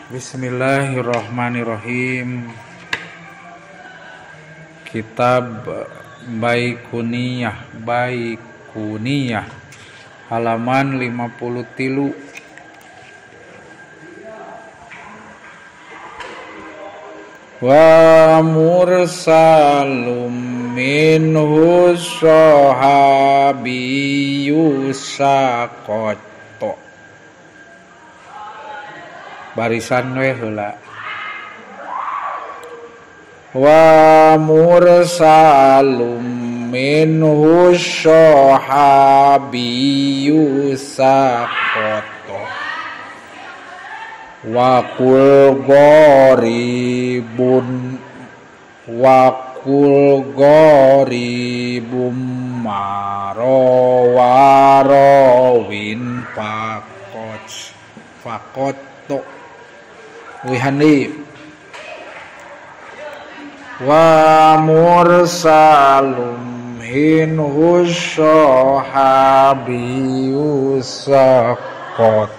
Bismillahirrahmanirrahim. Kitab Baiquniyah halaman 53. Wa mursalum minhu sahabiyyu saqat. Barisan we heula. Wa mursalum minhu sahabiyyu saqat. Wa kul gharibum marawin fakot wihandi. Wa mursalum hinhu sahabiyyu saqat.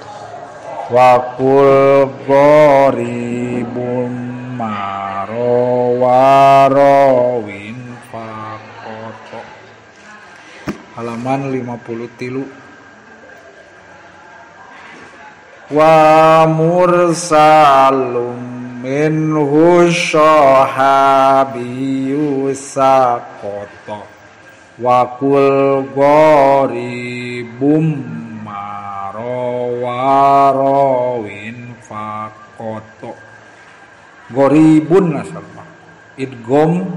Wa kul gharibum marawin fakot. Halaman 53. Wa mursalum minhu sahabiyyu saqat. Wa kul gharibum marawin fakot. Gharibun asalna idgham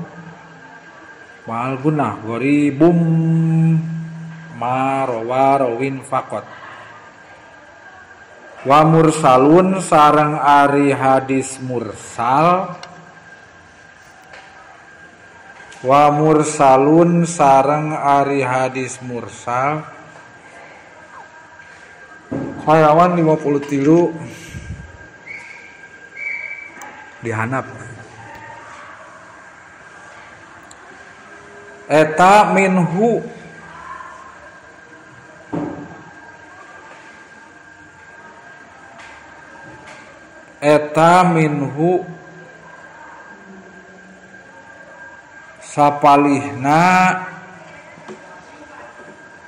wal gunnah gharibum marawin fakot. Wa mursalun sareng ari hadis mursal. Wa mursalun sareng ari hadis mursal. Halaman 53 dihanap. Eta minhu sapalihna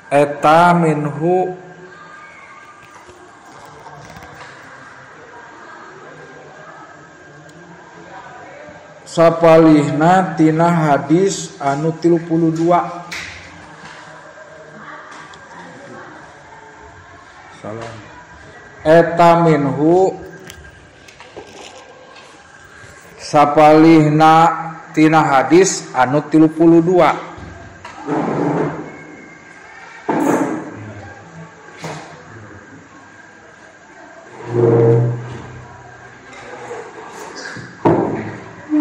eta minhu sapalihna tina hadis anu 32. Salam. Eta minhu sapalihna tina hadis anu 32.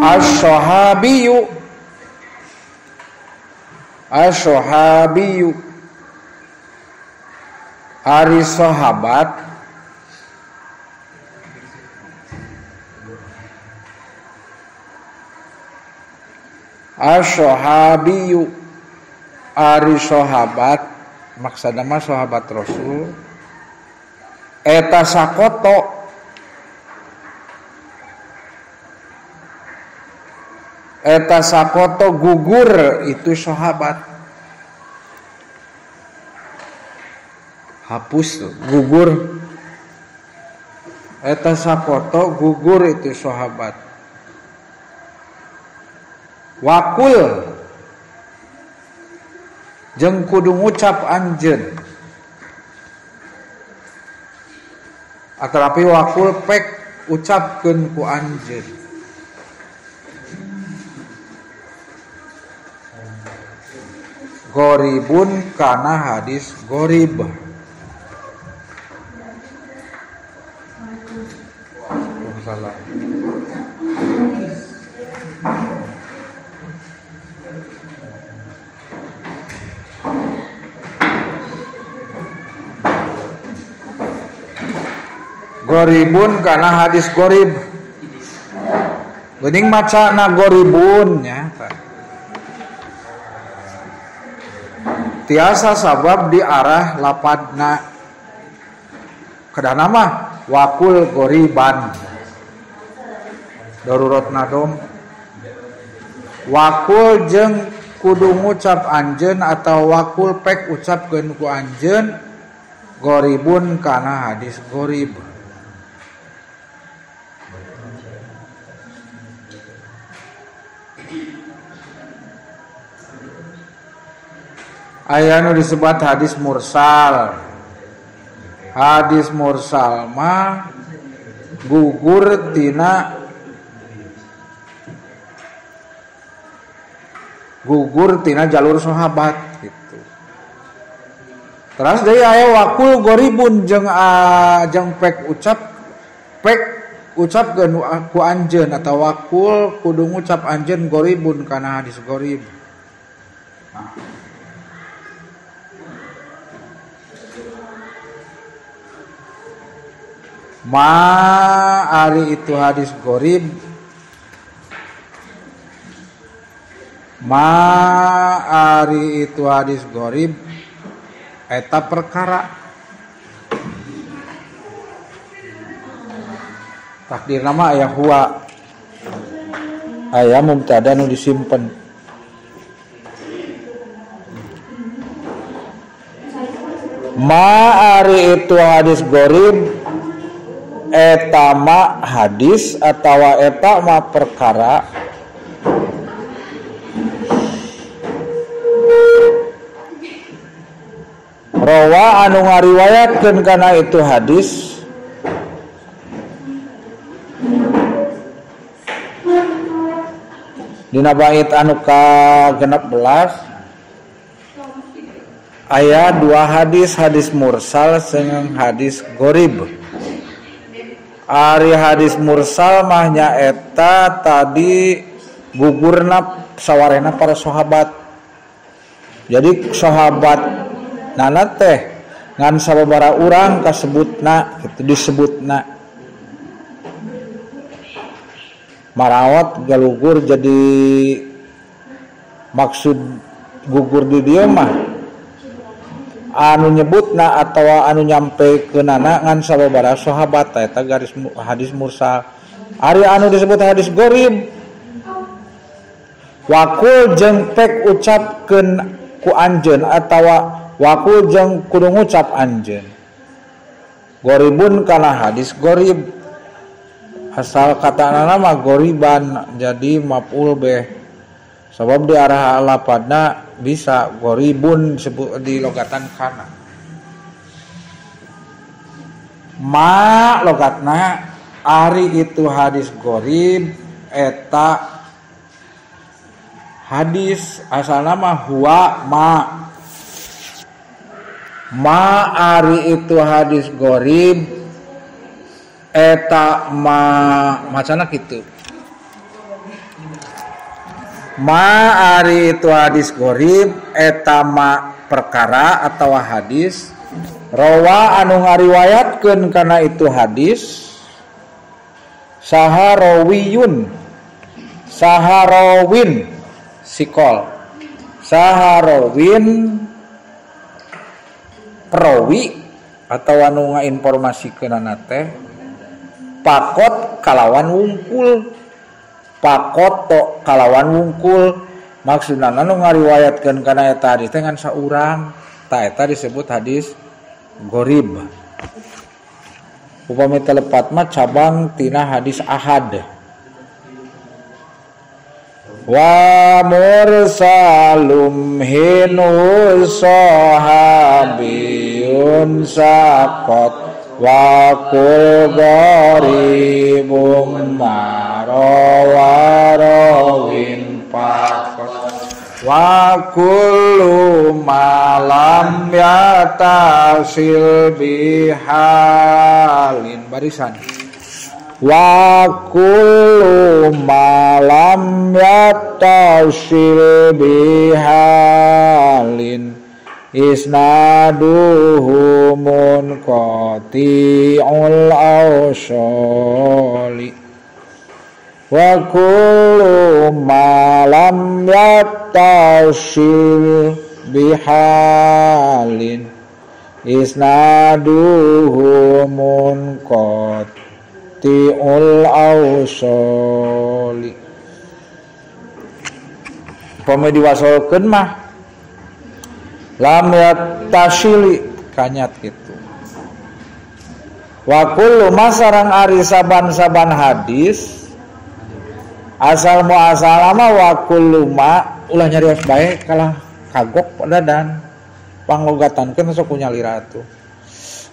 As-sahabiyyu ari sahabat as-sahabiyyu ari sahabat maksudna mah sahabat Rasul eta sakoto gugur itu sahabat. Hapus gugur. Eta sakoto gugur itu sahabat. Wakul jeung kudu ngucap anjeun. Atrapi wakul pek ucapkeun ku anjeun. Gharibun kana hadis gharib. Salah. Gharibun kana hadis gharib. Geuning macana gharibun nya. Tiasa sabab di arah lapadna kedah nama wakul goriban daruratna dom. Wakul jeung kudu ngucap anjeun atau wakul pek ucapkeun ku anjeun goribun kana hadis gorib. Aya nu disebut hadis mursal. Hadis mursal mah gugur tina jalur sahabat gitu. Terus deui aya wakul goribun jeung pek ucapkeun ku anjeun atau wakul kudu ngucap anjeun goribun kana hadis gorib. Ma ari itu hadis gorib, eta perkara takdir nama aya huwa aya mubtada nu disimpen. Ma ari itu hadis gorib eta ma hadis atawa eta ma perkara rawa anu ngariwayatkeun kana itu hadis dina bait anu ka-16 aya dua hadis mursal jeung hadis gorib. Ari hadis mursal mah nyaeta tadi gugurna sawarena para sahabat. Jadi sahabat nana teh ngan sababaraha urang kasebutna kitu disebutna. Marawat galugur jadi maksud gugur di dieu mah anu nyebutna atawa anu nyampekeunana ngan sababaraha sahabat eta garis hadis mursal. Ari anu disebut hadis gorib wakul jeung pek ucapkeun ku anjeun atawa wakul jeung kudu ngucap anjeun goribun kana hadis gorib. Asal katana mah goriban jadi maf'ul bih sabab di arah lapadna bisa goribun disebut di logatan kana. Ma logatna ari itu hadis gorib eta hadis asalna mah huwa ma ari itu hadis gorib eta macana kitu. Ma ari itu hadis gorib eta ma perkara atau hadis rawa anu ngariwayatkeun kana itu hadis saharawin sikol saharawin perawi atau anu ngainformasikeunana teh pakot kalawan wungkul. Pakoto kalawan wungkul maksudna anu ngariwayatkeun kana eta hadis teh ngan saurang ta eta disebut hadis gorib. Upami telepat mah cabang tina hadis ahad. Wa mursalum hinu sahabiyun saqat wa kul gharibum marawin pakot wa kullu malam yatasil bihalin barisan wa kullu malam yatasil bihalin isnaduhu munqati'ul awsali wa kullu ma lam yattasil bihalin isnaduhu munqat tiul ausoli. Pame diwasolkeun mah lam yatasili kanyat gitu. Wa kullu masarang ari saban-saban hadis asal muasalama wa kullu ma ulah nyarios bae kalah kagok dadan panglogatankeun sok kunyalira atuh.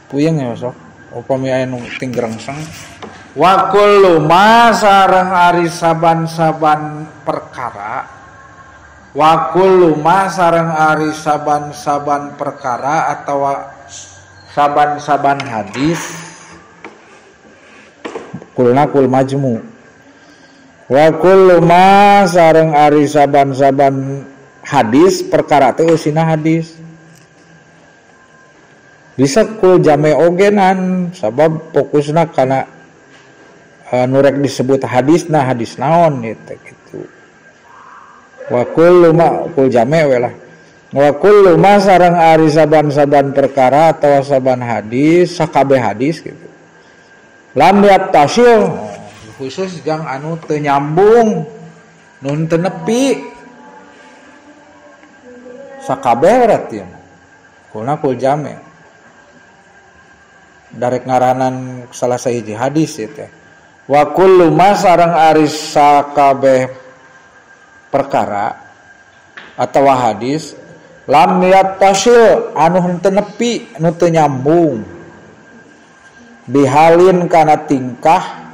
Puyeng ya sok upami aya nu tinggerengseng. Wa kullu ma sareng ari saban-saban perkara wa kullu ma sareng ari saban-saban perkara atawa saban-saban hadis kulna kul majmu wa kullu ma sareng ari saban-saban hadis perkara teh eusina hadis bisa kul jame ogenan sabab fokusna kana nurek disebut hadisna hadis naon gitu. Wa kullu ma kul jame we lah. Wa kullu ma sareng ari saban-saban perkara atawa saban hadis sakabeh hadis gitu. Lam yattasil khusus jang anu teu nyambung nun teu nepi. Sakabeh berarti kulna kul jame. Darek ngaranan salah sahiji hadis teh. Wa kullu ma sareng ari sakabeh perkara atau hadis lam yattasil anu henteu nepi anu teu nyambung bihalin kana tingkah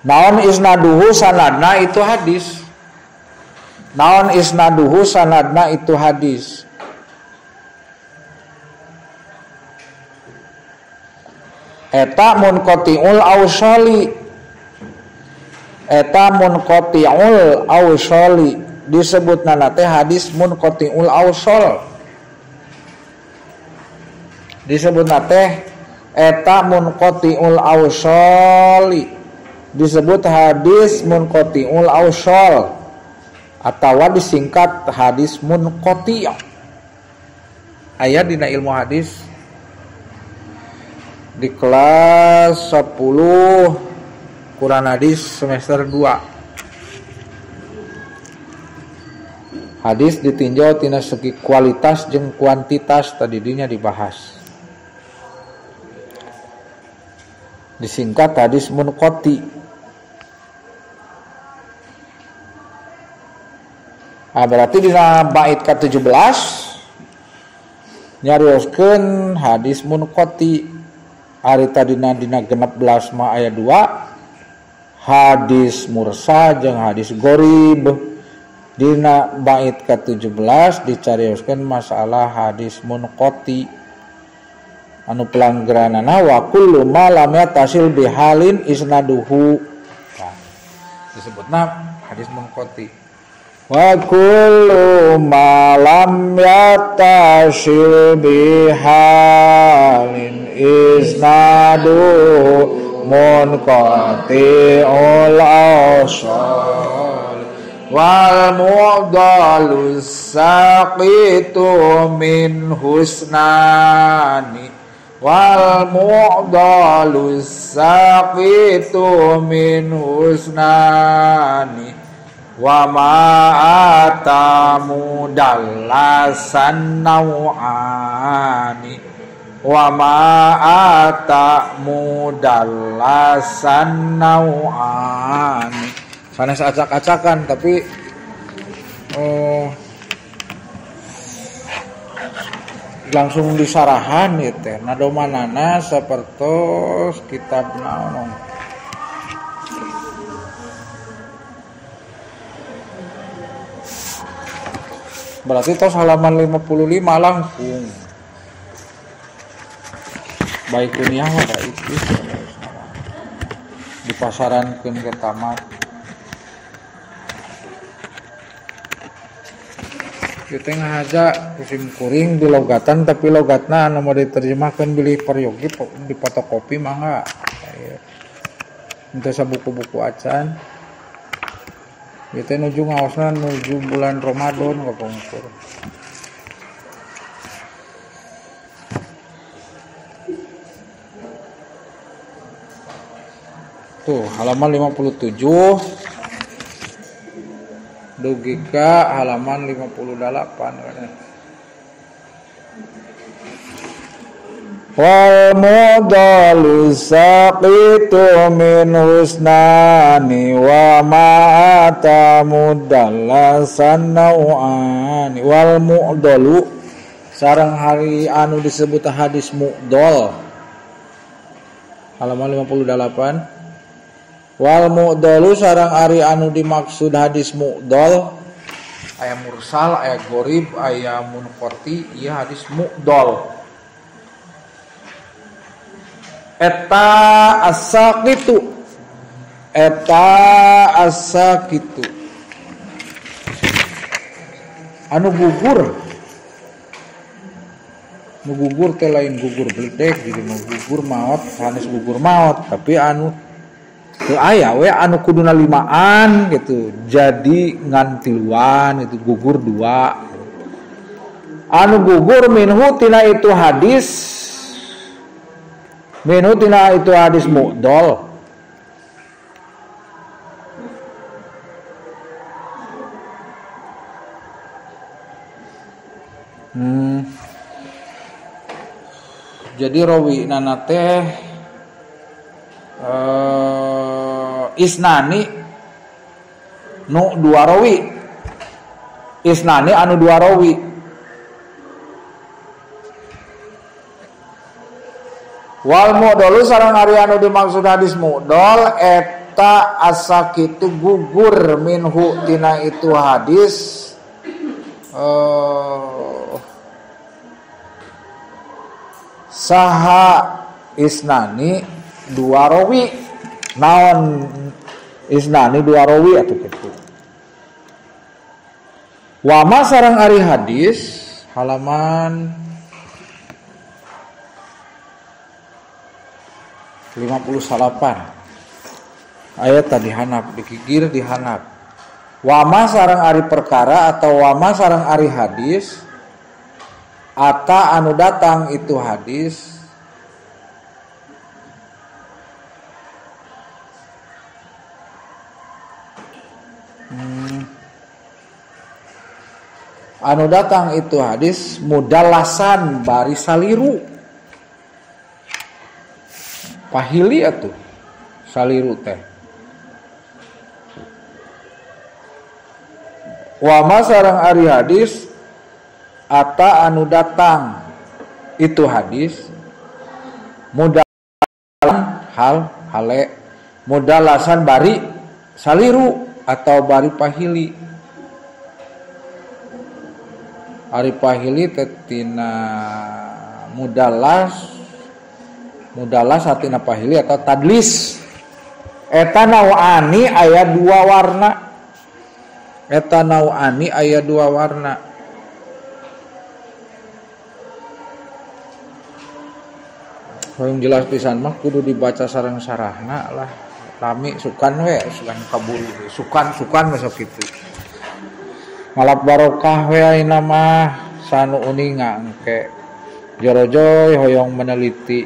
naon isnaduhu sanadna itu hadis naon isnaduhu sanadna itu hadis eta munqati'ul ausali eta munqati'ul ausali disebutna teh hadis munqati'ul ausal disebutna teh eta munqati'ul ausali disebut hadis munqati'ul ausal atawa disingkat hadis munqati' aya dina ilmu hadis di kelas 10 Quran hadis semester 2. Hadis ditinjau tina segi kualitas jeung kuantitas tadi dinya dibahas. Disingkat hadis munqati. Berarti dina bait ke-17 nyarioskeun hadis munqati. Ari tadina dina 16 mah aya 2 hadis mursal jeung hadis gharib. Dina bait ke-17 dicarioskeun masalah hadis munqati anu pelanggaranana wa kullu ma lam yatasil bihalin isnaduhu. Nah, disebutna hadis munqati. Wa kullu ma lam yatasil bihalin isnaduhu munqati'ul awsal wal mu'dalus saqitu min husnani wal mu'dalus saqitu min husnani wa ma'atamu dallasan naw'ani wa ma'ata mudallasan nau'ani sanes acak-acakan tapi langsung disarahan itu nadomanana sapertos kitab naon berarti tos halaman 55 langkung baik dunia mah baik dipasarankeun ke tamat kita ngahaja kusim kuring di logatan tapi logatna anu mau diterjemahkeun bilih peryogi di fotokopi mangga ente sabuku-buku acan kita nuju ngaosna nuju bulan Ramadan kapungkur. Tuh, halaman 57. Dugi ke halaman 58. Wal mudalu saqitu min husnani wa ma'ata mudallasan nau'ani. Wal mu'dalu sareng hari anu disebut hadis mu'dal, halaman 58. Wal mu'dalu sareng ari anu dimaksud hadis mu'dal aya mursal, aya gorib, aya munqati, ieu hadis mu'dal. Eta as-saqitu anu gugur. Nu gugur teh lain gugur bledek, jadi nu gugur maot sanes gugur maot, tapi anu teu aya we anu kuduna limaan gitu. Jadi ngan tiluan itu gugur dua. Anu gugur minhu tina itu hadis mu'dal. Jadi rawi nana teh isnani nu dua rawi. Isnani anu dua rawi. Wal mu'dalu sareng ari anu dimaksud hadis mu'dal eta as-saqitu gugur minhu tina itu hadis saha isnani dua rawi. Naon isnani dua rawi atuh kitu. Wa ma sareng ari hadis halaman 58 ayat tadi hanap dikigir dihanap. Wama sareng ari perkara atau wama sareng ari hadis ata anu datang itu hadis anu datang itu hadis mudallasan bari saliru. Pahili atuh saliru teh. Wa ma sareng ari hadis ata anu datang itu hadis mudallasan hale mudallasan bari saliru atau bari pahili. Ari pahili teh tina mudallas satina pahili atau tadlis. Eta nau'ani aya dua warna. Yang jelas pisan mah kudu dibaca sareng sarahna lah. Lami sukan kaburu. Sukan besok kitu. Malap barokah we ayeuna mah sanu uning ngangke. Jorojoy hoyong meneliti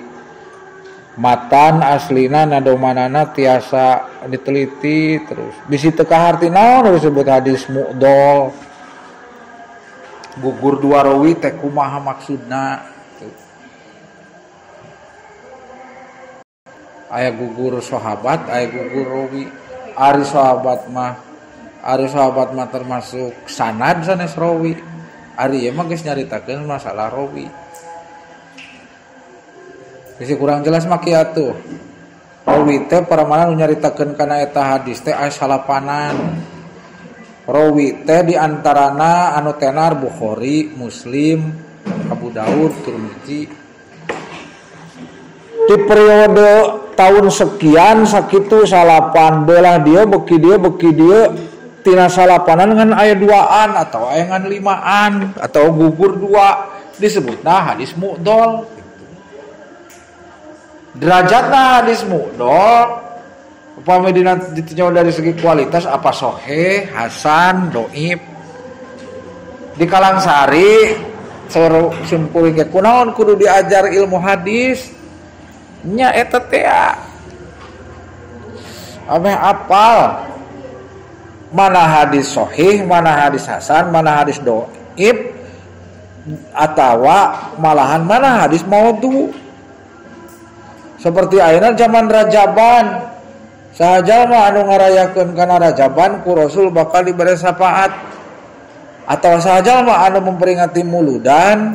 matan aslina nadomanana tiasa diteliti terus bisi teu kaharti naon disebut hadis mu'dal gugur dua rawi teh kumaha maksudna. Aya gugur sahabat, aya gugur rawi. Ari sahabat mah termasuk sanad sanes rawi. Ari ieu mah geus nyaritakeun masalah rawi. Bisi kurang jelas mah kieu atuh. Rawi teh paramana nu nyaritakeun kana eta hadis teh aya salapanan. Rawi teh di antarana anu tenar Bukhari, Muslim, Abu Daud, Tirmizi. Di periode tahun sekian sakitu salapan belah dia beki dia tina salapanan ngan aya duaan atau aya ngan limaan atau gugur dua disebutna hadis mu'dal. Derajatna hadis mu'dal upami ditinjau dari segi kualitas apa sahih, hasan, dhaif. Di Kalangsari saur simpulin ke kunaon kudu diajar ilmu hadis nya eta teh ameh apal mana hadis sahih, mana hadis hasan, mana hadis dhaif, atawa malahan mana hadis maudhu. Seperti ayeuna zaman Rajaban, sahaja mah anu ngarayakeun kana Rajaban ku Rasul bakal diberi syafaat, atau sahaja mah anu memperingati muludan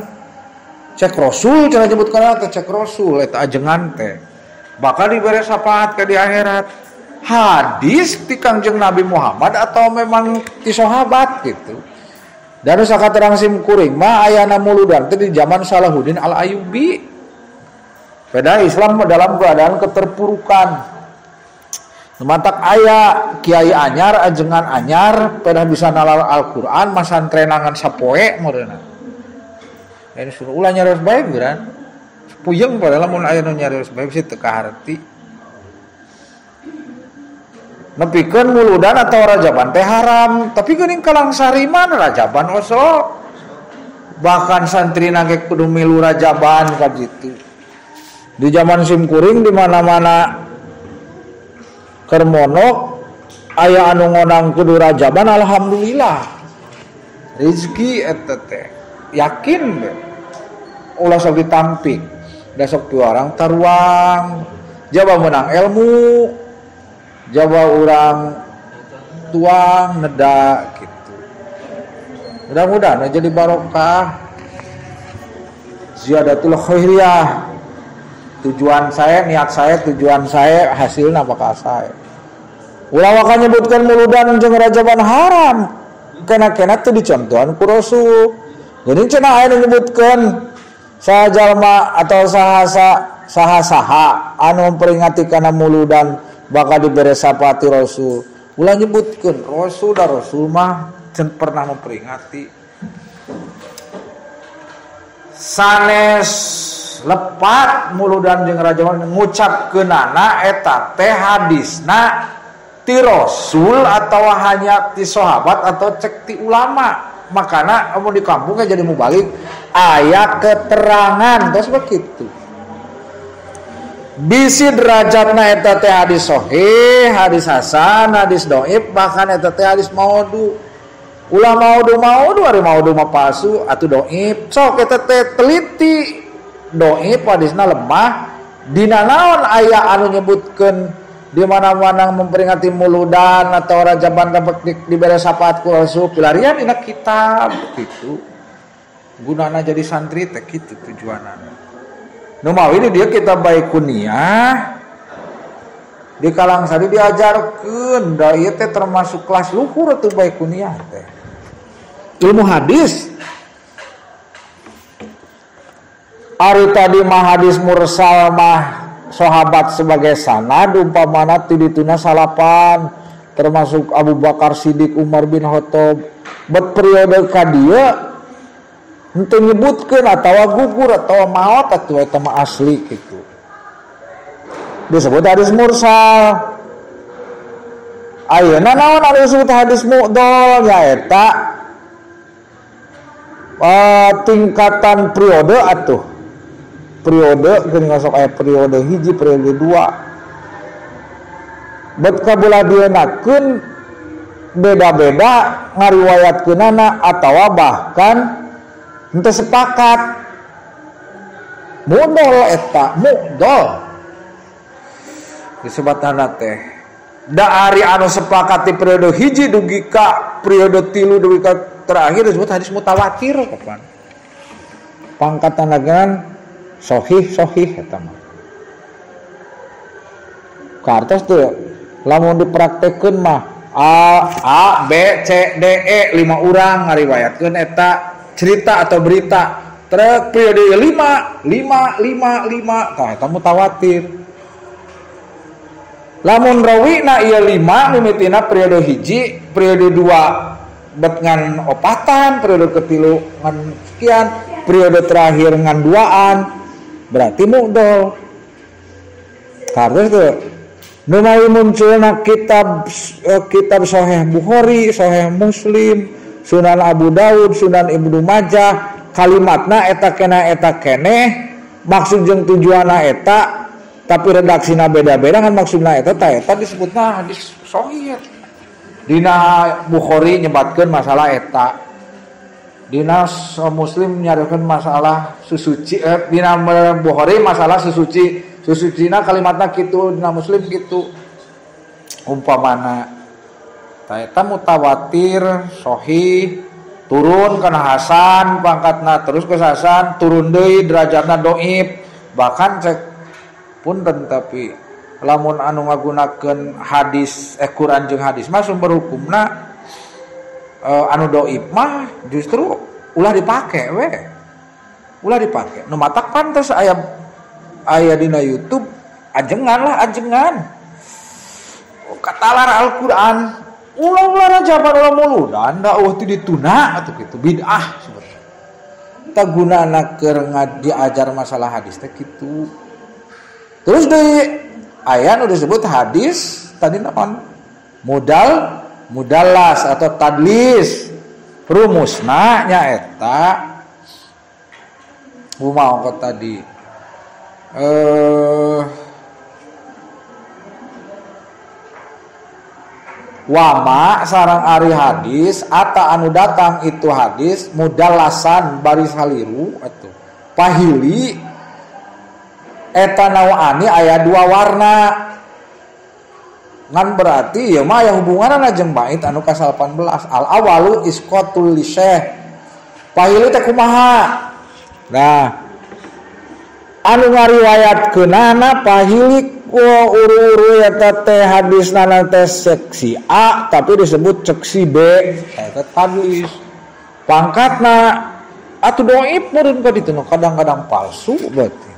cek Rasul cara nyebutkeun teh cek Rasul eta ajengan teh bakal diberi syafaat ke di akhirat. Hadis ti Kangjeng Nabi Muhammad atau memang ti sahabat gitu. Dan sakaterang sim kuring mah ayana muludan teh di zaman Salahuddin Al-Ayyubi. Beda Islam dalam keadaan keterpurukan. Mantak aya kiai anyar, ajengan anyar, pada bisa nalal Al-Quran, masantrenangan sapoe modena. Ini suruh ulah nyarios baik beran. Puyeng padahal mun aya nu nyarios baik sih teu kaharti. Nepikeun muludan atau Rajaban teh haram, tapi geuning kalang sariman Rajaban oso. Bahkan santri nage kudu milu Rajaban ka ditu. Di zaman simkuring di mana-mana kermonok aya anu ngonang kudu Rajaban, alhamdulillah rezeki eta teh yakin deh ulah sok ditampik da sok orang taruang jaba menang ilmu jaba urang tuang neda gitu. Mudah-mudahan jadi barokah ziyadatul khairiyah. Tujuan saya, niat saya, tujuan saya, hasilnya apakah saya. Ulah waka nyebutkan muludan jeung Rajaban haram. Kena-kena teu dicontohan ku Rasul. Geuning cenah aya nyebutkeun sajalma atau saha anu memperingati kana muludan bakal dibere syafaat Rasul. Ulah nyebutkeun Rasul da Rasul mah teu pernah memperingati. Sanes lepat muludan jeung Rajaban ngucapkeunana eta teh hadisna ti Rasul atau hanya ti sahabat atau cek ti ulama. Makana amun di kampung jadi mubalik aya keterangan terus begitu. Bisi derajatna eta teh hadis sahih, hadis hasan, hadis dhaif, bahkan eta teh hadis maudhu. Ulah maudhu ari maudhu mah palsu atuh dhaif. Sok eta teh teliti dhaif hadisna lemah dina naon aya anu nyebutkeun di mana-mana memperingati muludan atau Rajaban dapat diberi syafaat ku Rasul pilarian dina kitab gitu. Gunana jadi santri teh kitu tujuanana. Nu mawi dia kita baik kuliah di kalang sari diajarkeun da ieu teh termasuk kelas luhur atuh baik kuliah teh. Ilmu hadis ari tadi mah hadis mursal mah sahabat sebagai sanad umpamana ti dituna salapan termasuk Abu Bakar Siddiq, Umar bin Khattab bet periode ka dieu henteu nyebutkeun atawa gugur atawa maot atuh eta mah asli kitu. Disebut hadis mursal. Ayeuna naon anu disebut hadis mu'dhal nyaeta tingkatan periode atuh. Periode geuning sok aya periode hiji, periode 2. Bet kabuladieunakeun beda-beda ngariwayatkeunana atawa bahkan henteu sepakat. Mu'dhal eta, mu'dhal. Disebutana teh da ari anu sepakat di periode hiji dugi ka periode 3 dugi ka terakhir disebut hadis mutawatir kapan. Pangkatana gan sahih eta mah. Kartos teh lamun dipraktekkeun mah A, B, C, D, E 5 urang ngariwayatkeun eta cerita atau berita. Trek periode 5 tah eta mutawatir. Lamun rawina ieu 5 mimitina periode hiji, periode 2 bet ngan opatan, periode ketilu ngan sekian, periode terakhir ngan 2an. Berarti mu'dhal. Karena itu nu mawi munculna kitab Sahih Bukhari, Sahih Muslim, Sunan Abu Daud, Sunan Ibnu Majah, kalimatna eta keneh, maksud jeung tujuanna eta tapi redaksina beda-beda kan maksudna eta disebutna hadis sahih. Dina Bukhari nyebatkeun masalah eta. Dina Muslim nyariokeun masalah susuci. Dina Bukhari masalah susuci. Susucina kalimatna kitu, dina Muslim kitu. Umpamana eta mutawatir, sahih, turun kana hasan pangkatna, terus ke hasan turun deui derajatna dhaif. Bahkan cek punten tapi lamun anu ngagunakeun hadis Quran jeung hadis mah sumber hukumna anu dhaif mah justru ulah dipake we. Ulah dipake. Nu matak pantes aya dina YouTube ajengan. Katalar Al-Qur'an ulah jaban ulah muludan da eueuh teu dituna atuh kitu bid'ah sebenarnya. Ta gunana keur diajar masalah hadis teh kitu. Terus deui aya nu disebut hadis tadi naon? Mudallas atau tadlis. Rumusna nya eta kumaha kok tadi? Wama sarang ari hadis ata anu datang itu hadis mudallasan baris haliru atuh pahili eta nawaani aya dua warna ngan berarti ya mah aya hubunganna jeung bait anu ka-18 al awalu isqatul lisyah pahili teh kumaha nah anu ngariwayatkeunana pahili uru-uru eta teh hadisna teh seksi A tapi disebut seksi B eta hadis pangkatna atuh dhaif meureun ka ditu kadang-kadang palsu berarti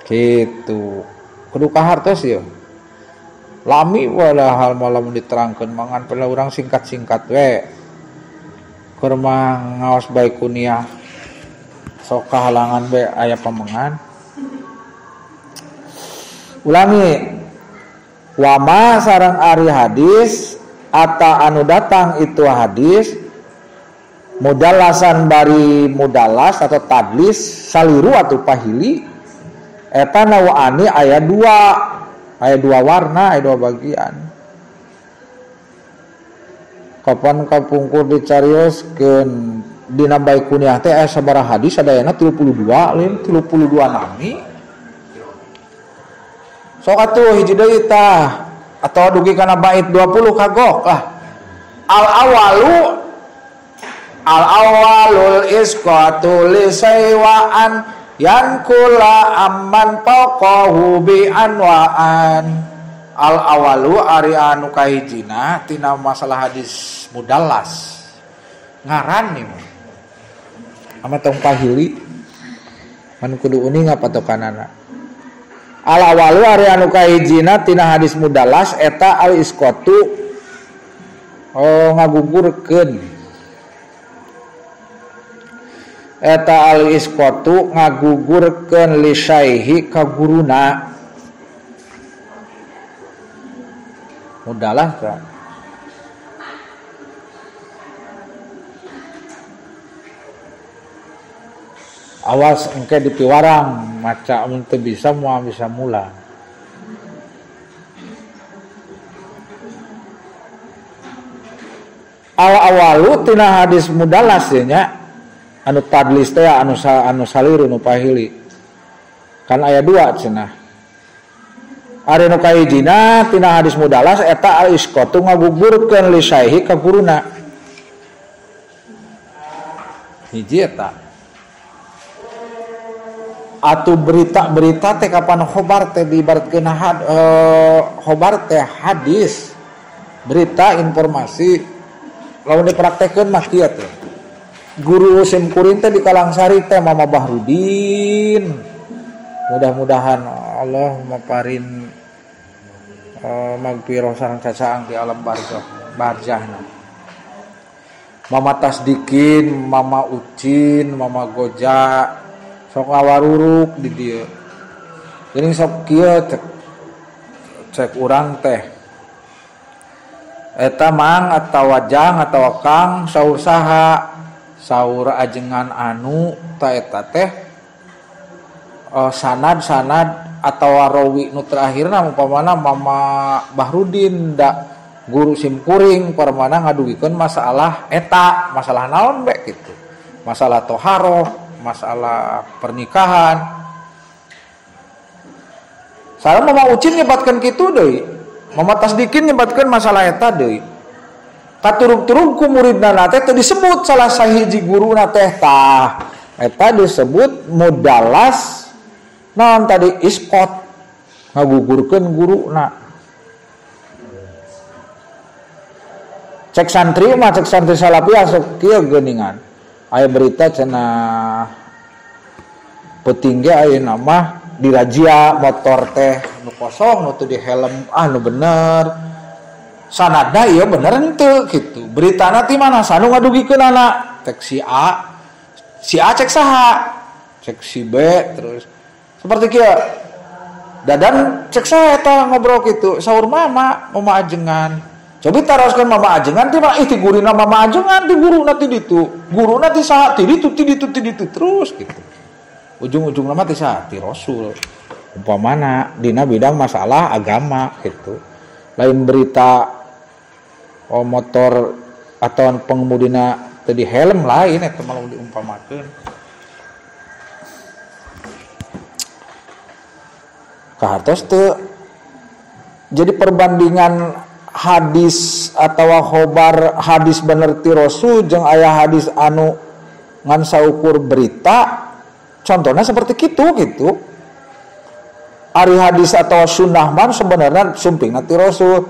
kitu kudu kahartos ya lami wala hal malam diterangkeun mangan pernah urang singkat-singkat we keur mah ngaos bae kuliah sok kahalangan we aya pamengan ulangi wama sareng ari hadis ata anu datang itu hadis mudallasan bari mudallas atau tadlis saliru atau pahili eta nawaani aya dua warna aya dua bagian kapan kapungkur dicarioskeun dina bae kuliah teh aya sabaraha hadis sadayana 32 lain 32 nami sok atuh hiji deui tah atau dugi kana bait 20 kagok lah al awalul isqatu li saywaan yankula amman faqahu bi anwaan al awalu ari anu kahijina tina masalah hadis mudallas ngaran nih ama tong pahili man kudu uning patokanana al awalu ari anu kahijina tina hadis mudallas eta al isqatu ngagugurkeun eta al isqatu ngagugurkeun li syaihi ka guruna mudallas ka awas engke dipiwarang maca mun teu bisa moal bisa mula awalu tina hadis mudallas nya anu tadlis teh anu saliru nu pahili kan aya dua cenah ari nu kahijina tina hadis mudallas eta al isqatu ngagugurkeun li syaihi ka guruna hiji eta atuh berita-berita teh kapan khobar teh diibaratkeun khobar teh hadis berita informasi lamun dipraktekkeun mah kieu teh guru simkuring teh di Kalangsari teh Mama Bahrudin mudah-mudahan Allah maparin magfirah sareng cacaang di alam barzahna Mama Tasdikin Mama Ucin Mama Goja sok ngawaruruk di dieu geuning sok kieu cek urang teh eta mang atawa jang atawa kang saur saha saur ajengan anu ta eta teh sanad atau rawi nu terakhirna umpamana Mama Bahrudin da guru simkuring permana ngadugikeun masalah eta, masalah naon be gitu. Masalah toharoh, masalah pernikahan. Sareng Mama Ucin nyebatkeun kitu deui. Mama Tasdikin nyebatkeun masalah eta deui. Katurug-turug ku muridna teh teu disebut salah sahiji guruna teh tah. Eta disebut mudalas naon tadi isqot ngagugurkeun guruna. Cek santri salapi asup kieu geuningan. Aya berita cenah peuting ge ayeuna mah dirajia motor teh nu kosong nu teu di helm nu bener. Sanadna ieu bener henteu kitu. Beritana ti mana sanu ngadugikeun anak. Cek si A cek saha? Cek si B terus seperti kieu. Dadan cek saha eta ngobrol kitu. Saur mama ajengan. Coba taroskeun Mama ajengan ti mah ti gurina Mama ajengan di guruna ti ditu. Guruna ti saha ti ditu terus gitu. Ujung-ujungna mah ti saha ti Rasul. Umpamana dina bidang masalah agama gitu. Lain berita motor atau pengemudina teu di helm lain eta mah diumpamakeun. Kahartos teu jadi perbandingan hadis atau khobar hadis bener ti Rasul jeung aya hadis anu ngan saukur berita contohnya seperti gitu ari hadis atau sunnah man sebenarnya sumpingna ti Rasul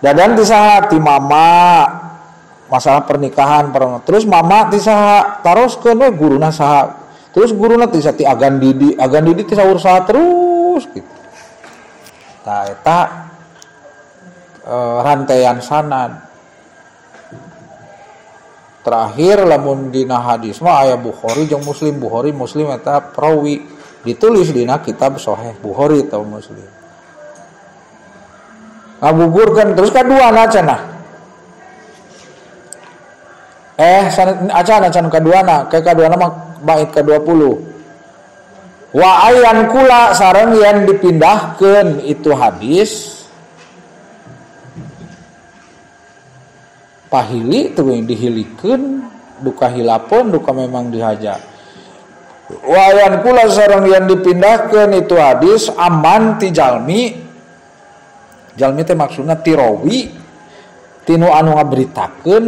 dadan ti saha ti Mama masalah pernikahan terus Mama ti saha taroskeun we guruna saha terus guruna ti sati agan didi ti saur saha terus gitu tah eta rantaian sanad terakhir lamun dina hadis mah aya Bukhari jeung Muslim eta perawi ditulis dina kitab Sahih Bukhari atau Muslim ngabugurkeun terus kaduana cenah acan kaduana mah bait ke-20 wa ayan kula sareng yen dipindahkeun itu hadis pahili teu dihilikeun duka hilapun duka memang dihaja wayan kula sareng yang dipindahkeun itu hadis aman ti jalmi teh maksudna ti rawi tinu anu ngaberitakeun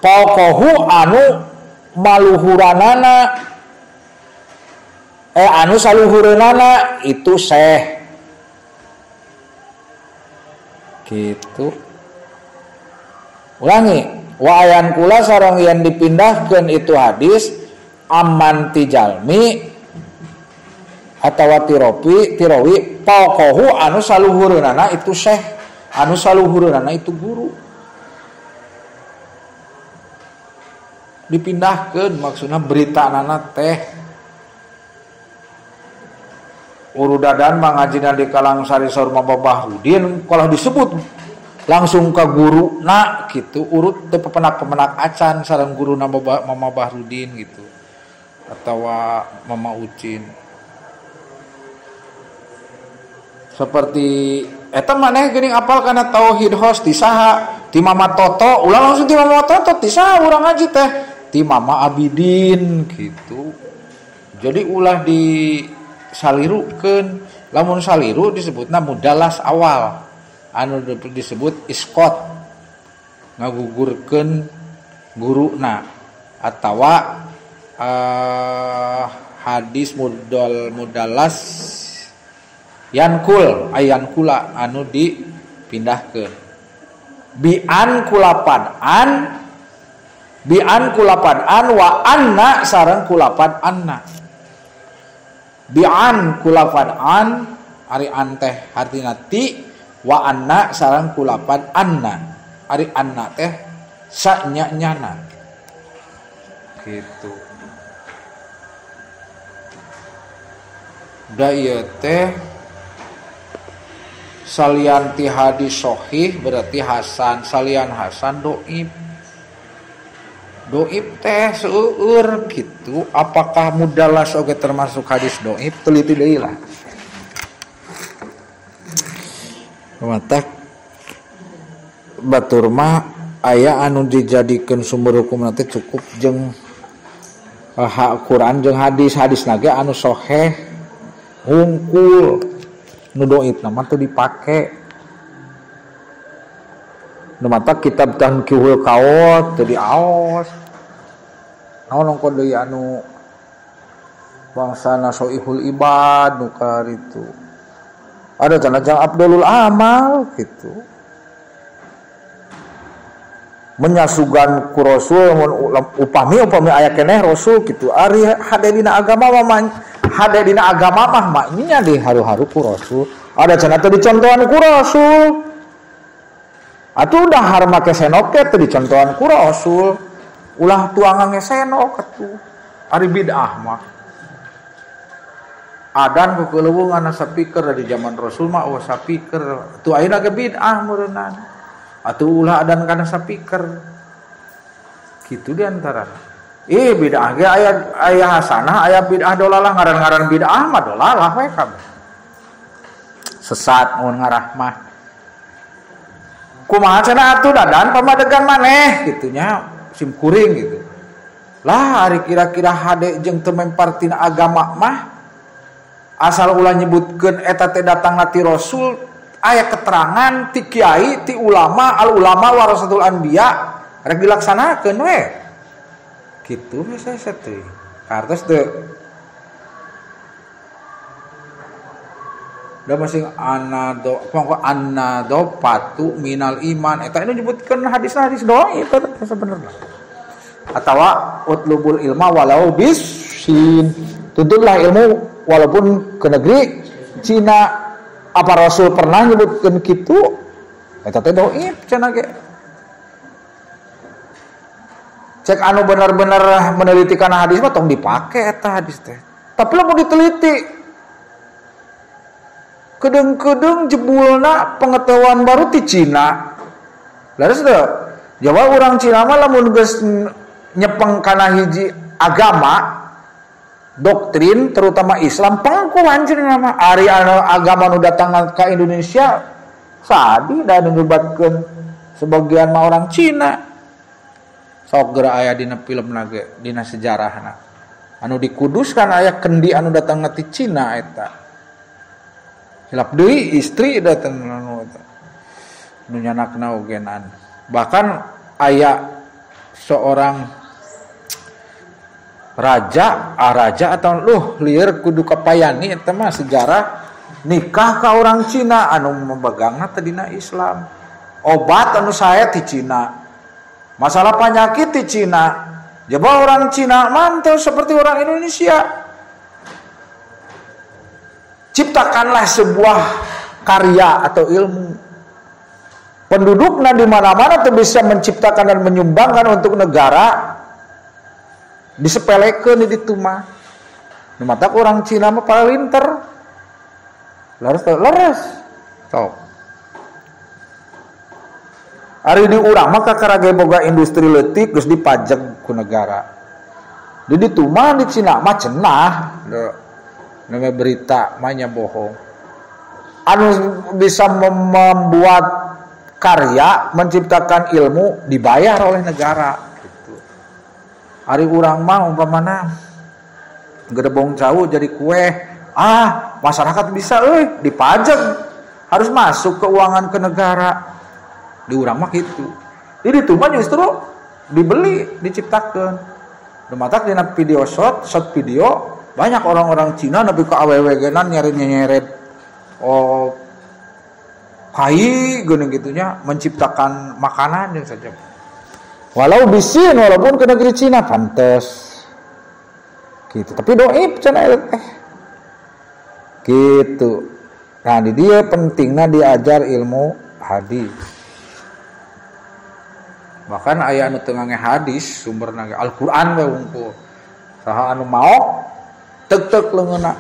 pokokhu anu maluhuranana anu saluhureunana itu syekh gitu. Ulangi, wa ayan kula sareng yang dipindahkeun itu hadis aman ti jalmi atawa tirawi pokokhu anu saluhureunana itu syekh anu saluhureunana itu guru dipindahkeun maksudna beritanana teh urudadan mangajina di kalang sari saur Mama Bahrudin kalau disebut langsung ke guru na gitu urut teu pepenak acan sareng guru Mama Bahrudin gitu atau Mama Ucin seperti eta maneh geuning apal kana tauhid host ti saha ti Mama Toto ulah langsung ti Mama Toto ti saha urang ngaji teh ti Mama Abidin gitu jadi ulah disalirukeun lamun saliru disebutna mudalas awal anu disebut isqot ngagugurkeun guruna atawa hadis mudalas yankul ayankula anu dipindahkeun bian kulapan an wa anna sareng kulapan anna bian kulapan an ari anteh artina ti wa anna sareng kulapan anna ari anna teh sanya-nyana gitu da ieu teh salian ti hadis sahih berarti hasan salian hasan dhaif doib teh seueur gitu. Apakah mudalas oge termasuk hadis doib? Teliti deui lah. Mata batur mah aya anu dijadikeun sumber hukum nanti cukup jeung Quran jeung hadis nage anu soheh hungkul nu doib nama teu dipake. Nu mata kitab Tanqihul Qawaid teu diaos. Naon ongko deui anu bangsana Soihul Ibad nu karitu. Ada cenah Abdulul Amal gitu. Menyasugan ku Rasul upami aya keneh Rasul gitu. Ari hade dina agama mah nya di haru-haru ku Rasul. Ada cenah teu dicontohan ku Rasul. Atuh dahar make senok teh dicontohan ku Rasul. Ulah tuangan senok atuh. Ari bid'ah mah. Adan ku keleuweung ana sapikeun di zaman Rasul mah eueuh sapikeun. Tu ayeuna ge bid'ah meureunana. Atuh ulah adan kana sapikeun. Kitu di antara. Bid'ah ge aya hasanah, aya bid'ah dolalah, ngaran-ngaran bid'ah mah dolalah we kabeh. Sesat mun ngarah mah. Kumaha cenah atuh dadan pamadegan maneh gitunya sim kuring gitu. Lah ari kira-kira hade jeung teu mempar tina agama mah asal ulah nyebutkeun eta teh datangna ti Rasul aya keterangan ti kiai ti ulama al ulama warasatul anbiya rek dilaksanakeun we. Kitu we saya teh. Kartos teu da masing anado patu minal iman eta anu nyebutkeun hadis-hadis doib eta sebenarnya. Atawa utlubul ilma walau bisin. Tuntutlah ilmu walaupun ke negeri Cina. Apa Rasul pernah nyebutkeun kitu? Eta teh doib cenah ge. Cek anu benar-benar meneliti kana hadis mah tong dipake eta hadis teh. Tapi lamun diteliti kedeng-kedeng jebulna pengetahuan baru ti Cina. Laras teu. Jawa urang Cina mah lamun geus nyepeng kana hiji agama, doktrin terutama Islam pangku anjeun mah. Ari anu agama nu datang ka Indonesia sadi da nulibatkeun sebagian mah orang Cina. Sok geura aya dina filmna ge, dina sejarahna. Anu dikuduskan aya kendi anu datangna ti Cina eta. Hilap deui istri datang nu nyanakna ogenan. Bahkan aya seorang raja atau lieur kudu kapayani eta mah sejarah nikah ka orang Cina anu membegangna teh dina Islam. Obat anu sae ti Cina. Masalah penyakit ti Cina. Jaba orang Cina mantau seperti orang Indonesia. Ciptakanlah sebuah karya atau ilmu. Penduduknya di mana-mana tuh bisa menciptakan dan menyumbangkan untuk negara. Disepelekeun di ditu mah. Nu mata orang Cina mah palinter. Leres. Sok. Ari di urang mah kakarage boga industri leutik geus dipajeg ku negara. Di ditu mah di Cina mah cenah. Nama berita mahnya bohong. Anu bisa membuat karya, menciptakan ilmu dibayar oleh negara. Gitu. Ari urang mah umpamana gedebong jauh jadi kue, masyarakat bisa dipajak, harus masuk keuangan ke negara. Di urang mah gitu. Jadi itu mah justru dibeli, diciptakan. Dematak dina video shot video. Banyak orang-orang Cina nepi ka awewe genan nyeret kai geuning gitunya menciptakan makanan yang saja. Walaupun ke negeri Cina pantes. Gitu. Tapi doib cenah teh. Gitu. Nah, di dia pentingna diajar ilmu hadis. Bahkan aya anu teu ngange hadis sumberna Al-Qur'an we wungkul. Saha anu mau tek leungeunna.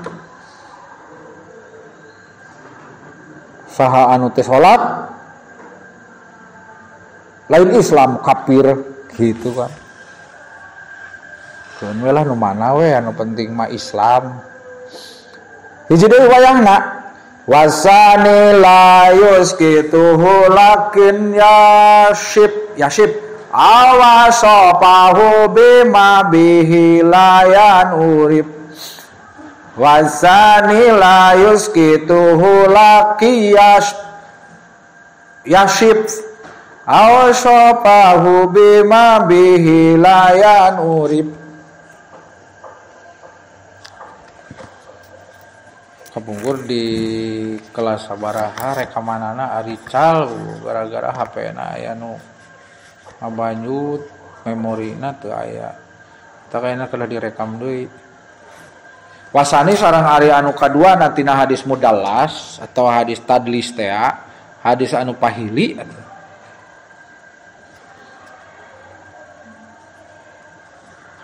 Saha anu teh salat lain Islam kafir gitu kan. keun we lah nu mana we anu penting mah Islam. Hiji deui wayahna wasani la yuskituhu lakin yashib awasopahu bima bihi layan urib wasani la yuskituhu laki yashib awasopahu bima bihi layan urib. Kapungkur di kelas sabaraha rekamanana arical gara-gara HP-na aya nu ngabanjut memorina teu aya. Tah kayana kedah direkam deui. Wasani sareng ari anu kadua natina hadis mudallas atau hadis tadlis teh, hadis anu pahili.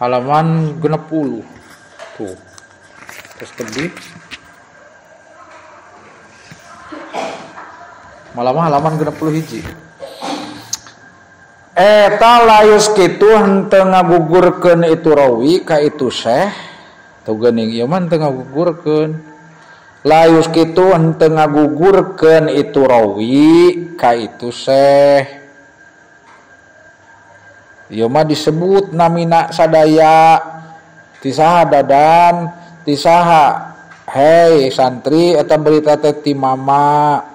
Halaman 60. Tuh. Terus tebih. Malah halaman 61. Eta layus kitu henteu ngagugurkeun itu rawi ka itu syekh. Teu geuning ieu mah henteu ngagugurkeun. Layus kitu henteu ngagugurkeun itu rawi ka itu syekh. Ieu mah disebut namina sadaya ti saha dadan, ti saha hei santri eta berita teh ti mama.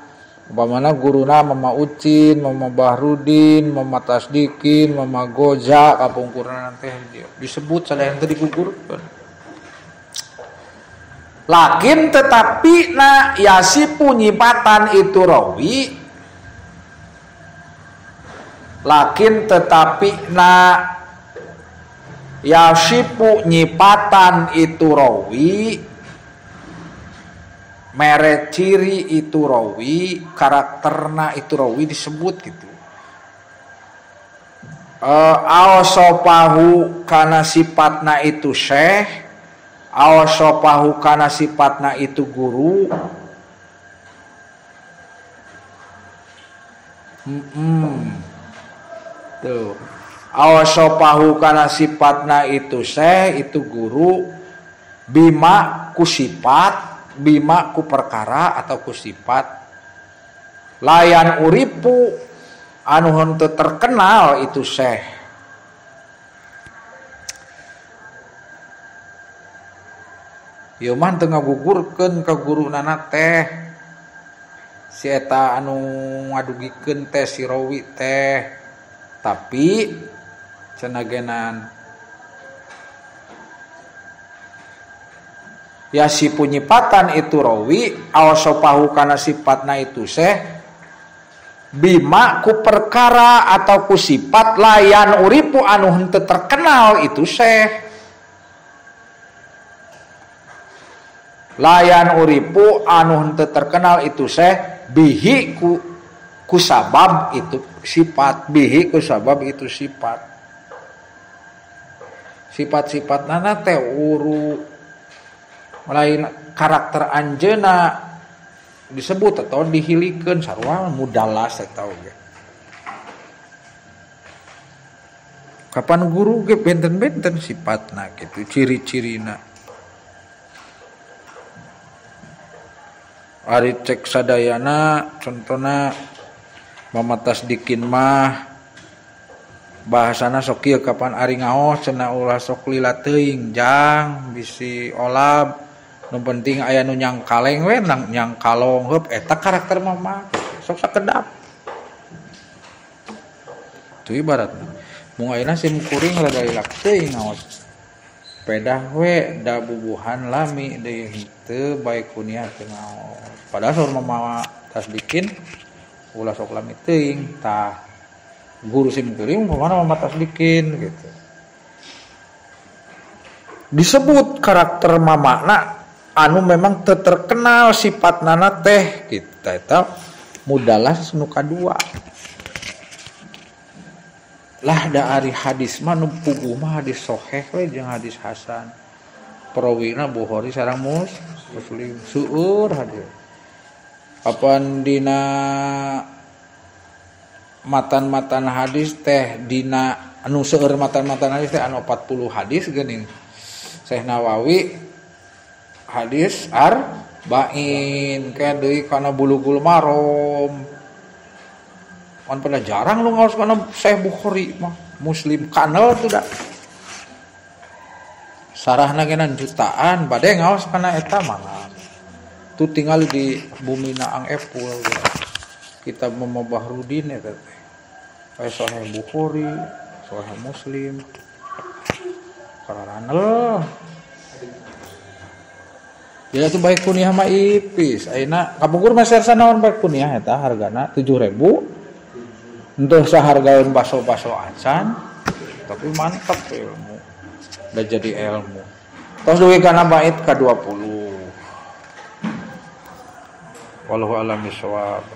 Umpamana guruna Mama Ucin, Mama Bahrudin, Mama Tasdikin, Mama Goja, kapungkurna teh disebut sadaya teh digugurkeun. Lakin tetapi na yasipu nyipatan itu rawi. Lakin tetapi na yasipu nyipatan itu rawi. Mere ciri itu rawi, karakterna itu rawi disebut gitu. Awasopahu kana sifatna itu syekh, awasopahu kana sifatna itu guru. Tuh. Awasopahu kana sifatna itu syekh, itu guru. Bima ku sifat, bima ku perkara atau ku sifat. Layan uripu anu henteu terkenal itu syekh. Ieu mah teu ngagugurkeun ka gurunana teh. Si eta anu ngadugikeun teh si rawi teh. Tapi cenah ya si punyipatan itu rawi awasopahu kana sifatna itu syekh bima ku perkara atau ku sifat layan uripu anu henteu terkenal itu syekh. Layan uripu anu henteu terkenal itu syekh bihi ku sabab itu sifat, bihi ku sabab itu sifat. Sifat-sifatna teh uru lain karakter anjeuna disebut atau dihilikeun sarua mudallas eta oge. Kapan guru ge benten-benten sifatna kitu, ciri-cirina. Ari cek sadayana contona Mama Tasdikin mah bahasana sok ieu kapan ari ngaos cenah ulah sok lila teuing jang bisi olab. Nu penting aya nu nyang kaleng we nyang kalong heup eta karakter mama sok sakedap. Tu ibaratna mun ayeuna sim kuring rada ilak teuing ngaos. Pedah we da bubuhan lami deui henteu bae kunia teu ngaos. Padahal saur mama Tasdikin ulah sok lami teuing tah guru sim kuring kemana Mama Tasdikin gitu. Disebut karakter mamana anu memang terkenal sifatna teh kita eta mudallas nu kadua. Lah da ari hadis mah nu puguh mah hadis sahih we jeung hadis hasan. Perawina Bukhari sareng Muslim seueur hadis. Apan dina matan-matan hadis teh dina anu seueur matan-matan hadis teh anu 40 hadis geuning Syekh Nawawi hadis arba'in kayak deui kana Bulughul Maram. Kan pada jarang lu ngaos kana Syekh Bukhari mah Muslim kanal tuh dah. Sarahna genan jutaan bade ngaos kana eta mah. Tu tinggal di bumi Naang Epul gitu. Kitab Muhammad Bahrudin eta teh. Kayak Sahih Bukhari, Sahih Muslim. Karanel. Jadi tuh baik kunyah mah ipis. Ayeuna kabungkur mah sersa naon baik kunyah eta hargana 7.000. Untuk sehargain baso-baso acan, tapi mantap ilmu. Udah jadi ilmu. Terus duit kana bait ke-20. Wallahu a'lam bishawab.